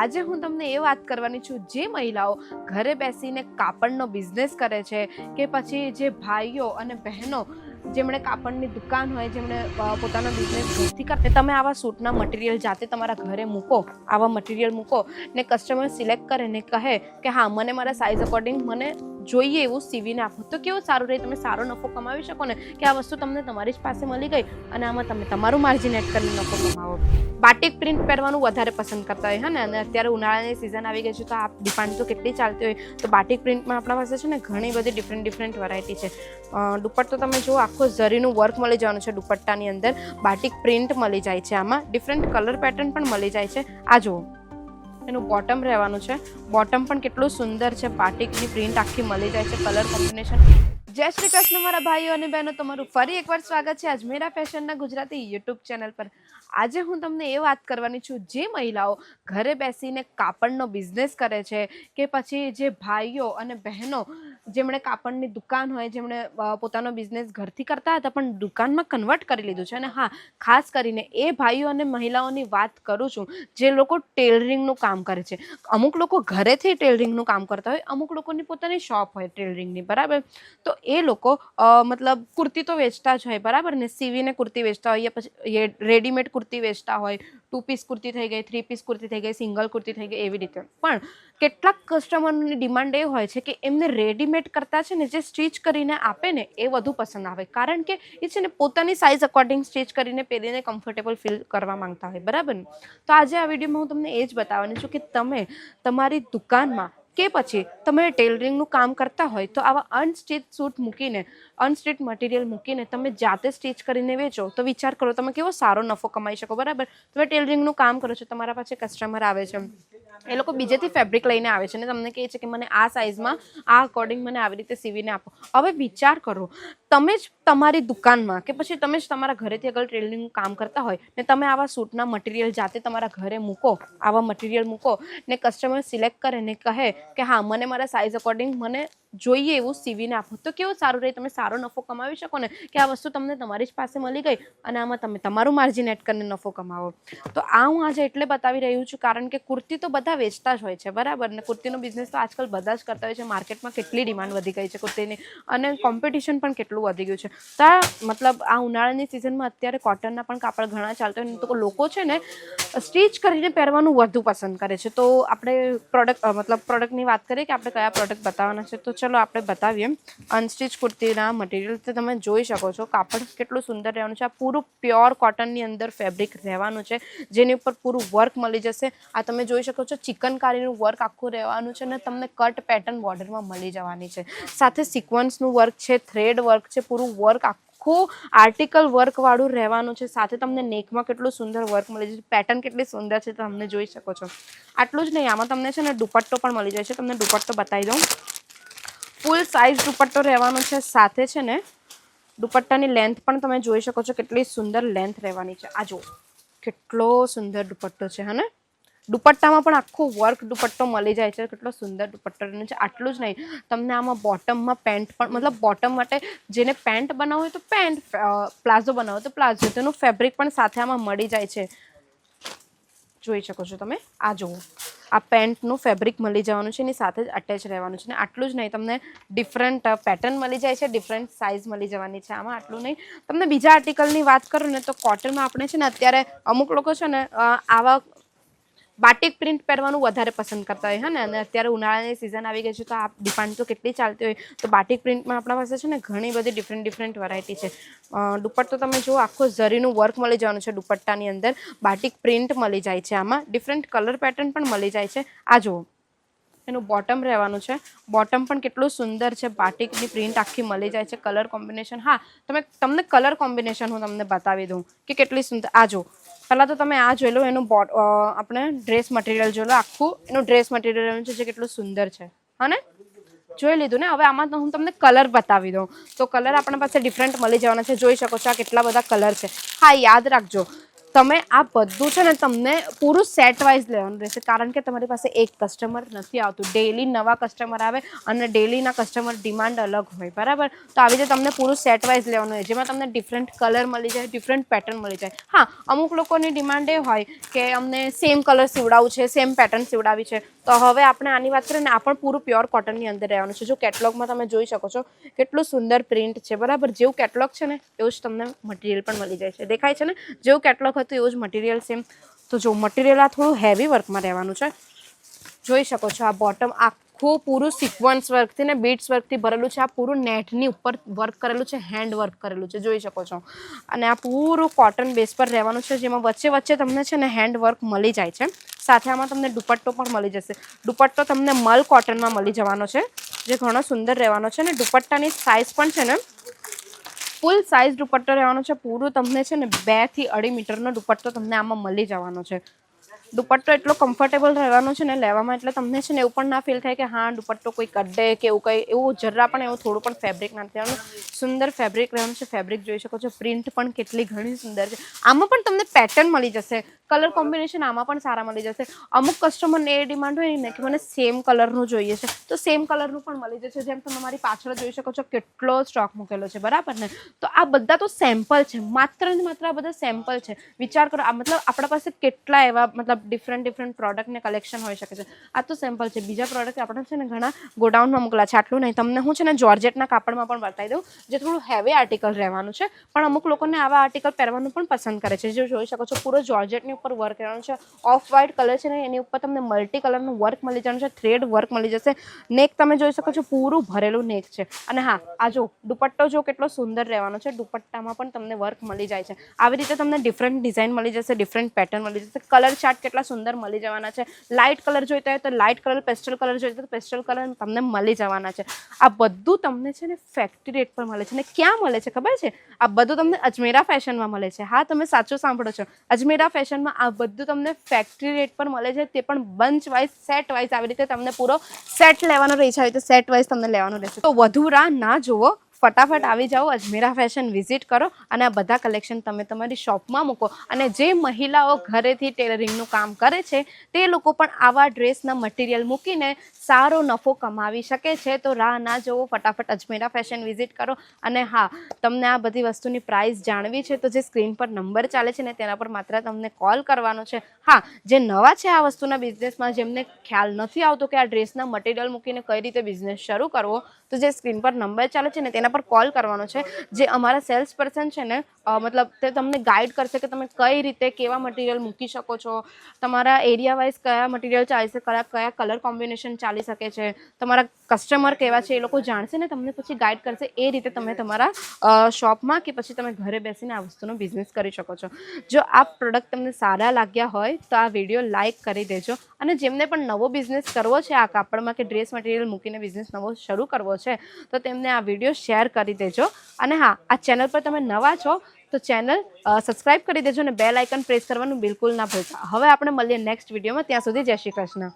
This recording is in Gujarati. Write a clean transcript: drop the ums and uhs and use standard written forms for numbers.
આજે હું તમને એ વાત કરવાની છું જે મહિલાઓ ઘરે બેસીને કાપડનો બિઝનેસ કરે છે કે પછી જે ભાઈઓ અને બહેનો જેમણે કાપડની દુકાન હોય જેમણે પોતાનો બિઝનેસ ઘરથી કરે તમે આવા સૂટના મટીરિયલ જાતે તમારા ઘરે મૂકો, આવા મટીરિયલ મૂકો ને કસ્ટમર સિલેક્ટ કરે ને કહે કે હા મને મારા સાઇઝ અકોર્ડિંગ મને જોઈએ એવું સીવીને આપો તો કેવું સારું રહે, તમે સારો નફો કમાવી શકો ને કે આ વસ્તુ તમને તમારી જ પાસે મળી ગઈ અને આમાં તમે તમારું માર્જિન એડ કરીને નફો કમાવો. બાટિક પ્રિન્ટ પહેરવાનું વધારે પસંદ કરતા હોય ને, અને અત્યારે ઉનાળાની સિઝન આવી ગઈ છે તો આ ડિમાન્ડ તો કેટલી ચાલતી હોય. તો બાટિક પ્રિન્ટમાં આપણા પાસે છે ને ઘણી બધી ડિફરન્ટ વેરાયટી છે. દુપટ્ટો તમે જુઓ, આખો ઝરીનું વર્ક મળી જવાનું છે દુપટ્ટાની અંદર. બાટિક પ્રિન્ટ મળી જાય છે, આમાં ડિફરન્ટ કલર પેટર્ન પણ મળી જાય છે. આ જુઓ એનું બોટમ રહેવાનું છે, બોટમ પણ કેટલું સુંદર છે, બાટિકની પ્રિન્ટ આખી મળી જાય છે, કલર કોમ્બિનેશન. જય શ્રી કૃષ્ણ મારા ભાઈઓ અને બહેનો, તમારું ફરી એકવાર સ્વાગત છે અજમેરા ફેશનના ગુજરાતી યુટ્યુબ ચેનલ પર. આજે હું તમને એ વાત કરવાની છું જે મહિલાઓ ઘરે બેસીને કાપડનો બિઝનેસ કરે છે કે પછી જે ભાઈઓ અને બહેનો જેમણે કાપડની દુકાન હોય જેમણે પોતાનો બિઝનેસ ઘરથી કરતા હતા પણ દુકાનમાં કન્વર્ટ કરી લીધું છે. અને હા, ખાસ કરીને એ ભાઈઓ અને મહિલાઓની વાત કરું છું જે લોકો ટેલરિંગનું કામ કરે છે. અમુક લોકો ઘરેથી ટેલરિંગનું કામ કરતા હોય, અમુક લોકોની પોતાની શોપ હોય ટેલરિંગની, બરાબર. તો એ લોકો મતલબ કુર્તી તો વેચતા જ હોય, બરાબર ને, સીવીને કુર્તી વેચતા હોય, પછી રેડીમેડ કુર્તી વેચતા હોય. 2 પીસ કુર્તી થઈ ગઈ, 3 પીસ કુર્તી થઈ ગઈ, સિંગલ કુર્તી થઈ ગઈ, એવી રીતે. પણ કેટલાક કસ્ટમરની ડિમાન્ડ એ હોય છે કે એમને રેડીમેડ કરતાં છે ને જે સ્ટિચ કરીને આપે ને એ વધુ પસંદ આવે, કારણ કે એ છે ને પોતાની સાઇઝ અકોર્ડિંગ સ્ટિચ કરીને પહેરીને કમ્ફર્ટેબલ ફીલ કરવા માંગતા હોય, બરાબર ને. તો આજે આ વિડીયોમાં હું તમને એ જ બતાવવાની છું કે તમે તમારી દુકાનમાં કે પછી તમે ટેલરિંગનું કામ કરતા હોય તો આવા અનસ્ટિચ સૂટ મૂકીને, અનસ્ટિચ મટીરિયલ મૂકીને તમે જાતે સ્ટિચ કરીને વેચો તો વિચાર કરો તમે કેવો સારો નફો કમાઈ શકો, બરાબર. તમે ટેલરિંગનું કામ કરો છો, તમારા પાસે કસ્ટમર આવે છે, એ લોકો બીજેથી ફેબ્રિક લઈને આવે છે ને તમને કહે છે કે મને આ સાઇઝમાં આ અકોર્ડિંગ મને આવી રીતે સીવીને આપો. હવે વિચાર કરો, તમે જ તમારી દુકાનમાં કે પછી તમે જ તમારા ઘરેથી અગર ટેલરિંગનું કામ કરતા હોય ને તમે આવા સૂટના મટીરિયલ જાતે તમારા ઘરે મૂકો, આવા મટીરિયલ મૂકો ને કસ્ટમર સિલેક્ટ કરે ને કહે કે હા મને મારા સાઇઝ અકોર્ડિંગ મને જોઈએ એવું સીવીને આપો તો કેવું સારું રહે, તમે સારો નફો કમાવી શકો ને કે આ વસ્તુ તમને તમારી જ પાસે મળી ગઈ અને આમાં તમે તમારું માર્જિન એડ કરીને નફો કમાવો. તો આ હું આજે એટલે બતાવી રહ્યું છું કારણ કે કુર્તી તો બધા વેચતા જ હોય છે, બરાબર ને. કુર્તીનો બિઝનેસ તો આજકાલ બધા જ કરતા હોય છે. માર્કેટમાં કેટલી ડિમાન્ડ વધી ગઈ છે કુર્તીની અને કોમ્પિટિશન પણ કેટલું વધી ગયું છે. તો મતલબ આ ઉનાળાની સિઝનમાં અત્યારે કોટનના પણ કાપડ ઘણા ચાલતા હોય તો લોકો છે ને સ્ટિચ કરીને પહેરવાનું વધુ પસંદ કરે છે. તો આપણે પ્રોડક્ટની વાત કરીએ કે આપણે કયા પ્રોડક્ટ બતાવવાના છે, તો ચલો આપણે બતાવીએ. અનસ્ટિચ કુર્તીના મટીરિયલ તો તમે જોઈ શકો છો, કાપડ કેટલું સુંદર રહેવાનું છે. આ પૂરું પ્યોર કોટનની અંદર ફેબ્રિક રહેવાનું છે જેની ઉપર પૂરું વર્ક મળી જશે. આ તમે જોઈ શકો છો, ચિકનકારીનું વર્ક આખું રહેવાનું છે અને તમને કટ પેટર્ન બોર્ડરમાં મળી જવાની છે. સાથે સિક્વન્સનું વર્ક છે, થ્રેડ વર્ક છે, પૂરું વર્ક આખું આર્ટિકલ વર્ક વાળું રહેવાનું છે. સાથે તમને નેકમાં કેટલું સુંદર વર્ક મળી જશે, પેટર્ન કેટલી સુંદર છે તમને જોઈ શકો છો. આટલું જ નહીં, આમાં તમને છે ને દુપટ્ટો પણ મળી જાય છે. તમને દુપટ્ટો બતાવી દઉં. ફૂલ સાઇઝ દુપટ્ટો રહેવાનો છે. સાથે છે ને દુપટ્ટાની લેન્થ પણ તમે જોઈ શકો છો, કેટલી સુંદર લેન્થ રહેવાની છે. આ જુઓ કેટલો સુંદર દુપટ્ટો છે, હે ને. દુપટ્ટામાં પણ આખો વર્ક દુપટ્ટો મળી જાય છે, કેટલો સુંદર દુપટ્ટો રહેવાનો છે. આટલું જ નહીં, તમને આમાં બોટમમાં પેન્ટ પણ, મતલબ બોટમ માટે જેને પેન્ટ બનાવવું હોય તો પેન્ટ, પ્લાઝો બનાવો તો પ્લાઝો, તેનું ફેબ્રિક પણ સાથે આમાં મળી જાય છે. જોઈ શકો છો તમે. આ જુઓ, આ પેન્ટનું ફેબ્રિક મળી જવાનું છે, એની સાથે જ અટેચ રહેવાનું છે. ને આટલું જ નહીં, તમને ડિફરન્ટ પેટર્ન મળી જાય છે, ડિફરન્ટ સાઇઝ મળી જવાની છે આમાં. આટલું નહીં, તમને બીજા આર્ટિકલની વાત કરું ને તો કોટનમાં આપણે છે ને અત્યારે અમુક લોકો છે ને આવા બાટિક પ્રિન્ટ પહેરવાનું વધારે પસંદ કરતા હોય ને, અને અત્યારે ઉનાળાની સિઝન આવી ગઈ છે તો આ ડિમાન્ડ તો કેટલી ચાલતી હોય. તો બાટિક પ્રિન્ટમાં આપણા પાસે છે ને ઘણી બધી ડિફરન્ટ વેરાયટી છે. દુપટ્ટો તમે જુઓ, આખો ઝરીનું વર્ક મળી જવાનું છે દુપટ્ટાની અંદર. બાટિક પ્રિન્ટ મળી જાય છે, આમાં ડિફરન્ટ કલર પેટર્ન પણ મળી જાય છે. આ જુઓ એનું બોટમ રહેવાનું છે, બોટમ પણ કેટલું સુંદર છે, બાટિકની પ્રિન્ટ આખી મળી જાય છે, કલર કોમ્બિનેશન. હા, તમને કલર કોમ્બિનેશન હું તમને બતાવી દઉં કે કેટલી સુંદર. આ જુઓ, પહેલાં તો તમે આ જોઈ લો, એનું આપણે ડ્રેસ મટીરિયલ જોઈ લો, આખું એનું ડ્રેસ મટીરિયલ છે જે કેટલું સુંદર છે, હા ને. જોઈ લીધું ને. હવે આમાં હું તમને કલર બતાવી દઉં. તો કલર આપણા પાસે ડિફરન્ટ મળી જવાના છે, જોઈ શકો છો આ કેટલા બધા કલર છે. હા, યાદ રાખજો, તમે આ બધું છે ને તમને પૂરું સેટ વાઇઝ લેવાનું રહેશે, કારણ કે તમારી પાસે એક કસ્ટમર નથી આવતું, ડેલી નવા કસ્ટમર આવે અને ડેલીના કસ્ટમર ડિમાન્ડ અલગ હોય, બરાબર? તો આવી રીતે તમને પૂરું સેટ વાઇઝ લેવાનું હોય, જેમાં તમને ડિફરન્ટ કલર મળી જાય, ડિફરન્ટ પેટર્ન મળી જાય. હા, અમુક લોકોની ડિમાન્ડ એ હોય કે અમને સેમ કલર સીવડાવવું છે, સેમ પેટર્ન સીવડાવી છે, તો હવે આપણે આની વાત કરીએ ને, આ પણ પૂરું પ્યોર કોટનની અંદર રહેવાનું છે. જો કેટલોગમાં તમે જોઈ શકો છો કેટલું સુંદર પ્રિન્ટ છે, બરાબર? જેવું કેટલોગ છે ને એવું જ તમને મટીરિયલ પણ મળી જાય છે. દેખાય છે ને જેવું કેટલોગ હતું એવું જ મટીરિયલ સેમ. તો જો મટીરિયલ આ થોડું હેવી વર્કમાં રહેવાનું છે, જોઈ શકો છો. આ બોટમ આખું પૂરું સિક્વન્સ વર્કથી ને બીટ્સ વર્કથી ભરેલું છે. આ પૂરું નેટની ઉપર વર્ક કરેલું છે, હેન્ડ વર્ક કરેલું છે, જોઈ શકો છો. અને આ પૂરું કોટન બેઝ પર રહેવાનું છે, જેમાં વચ્ચે વચ્ચે તમને છે ને હેન્ડ વર્ક મળી જાય છે. સાથે આમાં તમને દુપટ્ટો પણ મળી જશે. દુપટ્ટો તમને મલ કોટનમાં મળી જવાનો છે, જે ઘણો સુંદર રહેવાનો છે. અને દુપટ્ટાની સાઇઝ પણ છે ને ફૂલ સાઇઝ દુપટ્ટો રહેવાનો છે. પૂરું તમને છે ને 2 થી 2.5 મીટરનો દુપટ્ટો તમને આમાં મળી જવાનો છે. દુપટ્ટો એટલો કમ્ફર્ટેબલ રહેવાનો છે ને લેવામાં, એટલે તમને છે ને એવું પણ ના ફીલ થાય કે હા દુપટ્ટો કોઈ કડે કે એવું કંઈ, એવું જરા પણ એવું થોડું પણ ફેબ્રિક ના રહેવાનું. સુંદર ફેબ્રિક રહેવાનું છે. ફેબ્રિક જોઈ શકો છો, પ્રિન્ટ પણ કેટલી ઘણી સુંદર છે. આમાં પણ તમને પેટર્ન મળી જશે, કલર કોમ્બિનેશન આમાં પણ સારા મળી જશે. અમુક કસ્ટમરને એ ડિમાન્ડ હોય ને કે મને સેમ કલરનું જોઈએ છે, તો સેમ કલરનું પણ મળી જશે. જેમ તમે મારી પાછળ જોઈ શકો છો કેટલો સ્ટોક મૂકેલો છે, બરાબર ને? તો આ બધા તો સેમ્પલ છે, માત્ર ને માત્ર આ બધા સેમ્પલ છે. વિચાર કરો, આ મતલબ આપણા પાસે કેટલા એવા મતલબ ડિફરન્ટ પ્રોડક્ટને કલેક્શન હોઈ શકે છે. આ તો સેમ્પલ છે. બીજા પ્રોડક્ટ આપણે છે ને ઘણા ગોડાઉનમાં મોકલા છે, આટલું નહીં. તમને હું છે ને જોર્જેટના કાપડમાં પણ બતાવી દઉં, જે થોડું હેવી આર્ટિકલ રહેવાનું છે, પણ અમુક લોકોને આવા આર્ટિકલ પહેરવાનું પણ પસંદ કરે છે. જે જોઈ શકો છો પૂરો જોર્જેટની ઉપર વર્ક રહેવાનું છે. ઓફ વ્હાઇટ કલર છે ને એની ઉપર તમને મલ્ટી કલરનું વર્ક મળી જવાનું છે, થ્રેડ વર્ક મળી જશે. નેક તમે જોઈ શકો છો, પૂરું ભરેલું નેક છે. અને હા, આ જો દુપટ્ટો જો કેટલો સુંદર રહેવાનો છે, દુપટ્ટામાં પણ તમને વર્ક મળી જાય છે. આવી રીતે તમને ડિફરન્ટ ડિઝાઇન મળી જશે, ડિફરન્ટ પેટર્ન મળી જશે. કલર ચાર્ટ કેટલા સુંદર મળી જવાના છે. લાઇટ કલર જોઈતા હોય તો લાઇટ કલર, પેસ્ટલ કલર જોઈતા હોય તો પેસ્ટલ કલર તમને મળી જવાના છે. આ બધું તમને છે ને ફેક્ટરી રેટ પર મળે છે. ને ક્યાં મળે છે ખબર છે? આ બધું તમને અજમેરા ફેશનમાં મળે છે. હા, તમે સાચું સાંભળો છો, અજમેરા ફેશનમાં આ બધું તમને ફેક્ટરી રેટ પર મળે છે. તે પણ બંચ વાઇઝ, સેટ વાઇઝ. આવી રીતે તમને પૂરો સેટ લેવાનો રહે છે. આવી રીતે સેટ વાઇઝ તમને લેવાનું રહેશે. તો વધુ રાહ ના જુઓ, ફટાફટ આવી જાઓ, અજમેરા ફેશન વિઝિટ કરો અને આ બધા કલેક્શન તમે તમારી શોપમાં મૂકો. અને જે મહિલાઓ ઘરેથી ટેલરિંગનું કામ કરે છે તે લોકો પણ આવા ડ્રેસના મટીરિયલ મૂકીને સારો નફો કમાવી શકે છે. તો રાહ ના જુઓ, ફટાફટ અજમેરા ફેશન વિઝિટ કરો. અને હા, તમને આ બધી વસ્તુની પ્રાઇસ જાણવી છે તો જે સ્ક્રીન પર નંબર ચાલે છે ને તેના પર માત્ર તમને કોલ કરવાનો છે. હા, જે નવા છે આ વસ્તુના બિઝનેસમાં, જેમને ખ્યાલ નથી આવતો કે આ ડ્રેસના મટીરિયલ મૂકીને કઈ રીતે બિઝનેસ શરૂ કરવો, તો જે સ્ક્રીન પર નંબર ચાલે છે ને તેના પર કોલ કરવાનો છે. જે અમારા સેલ્સ પર્સન છે ને મતલબ તે તમને ગાઈડ કરશે કે તમે કઈ રીતે કેવા મટીરિયલ મૂકી શકો છો, તમારા એરિયા વાઇઝ કયા મટીરિયલ ચાલી શકે, કયા કલર કોમ્બિનેશન ચાલી શકે છે, તમારા કસ્ટમર કેવા છે એ લોકો જાણશે ને તમને પછી ગાઈડ કરશે. એ રીતે તમે તમારા શોપમાં કે પછી તમે ઘરે બેસીને આ વસ્તુનો બિઝનેસ કરી શકો છો. જો આ પ્રોડક્ટ તમને સારા લાગ્યા હોય તો આ વિડીયો લાઇક કરી દેજો. અને જેમને પણ નવો બિઝનેસ કરવો છે આ કાપડમાં કે ડ્રેસ મટીરિયલ મૂકીને બિઝનેસ નવો શરૂ કરવો છે તો તેમને આ વિડીયો શેર કરી દેજો. અને હા, આ ચેનલ પર તમે નવા છો તો ચેનલ સબસ્ક્રાઇબ કરી દેજો અને બેલ આઇકન પ્રેસ કરવાનું બિલકુલ ના ભૂલતા. હવે આપણે મળીએ નેક્સ્ટ વિડીયોમાં. ત્યાં સુધી જય શ્રી કૃષ્ણ.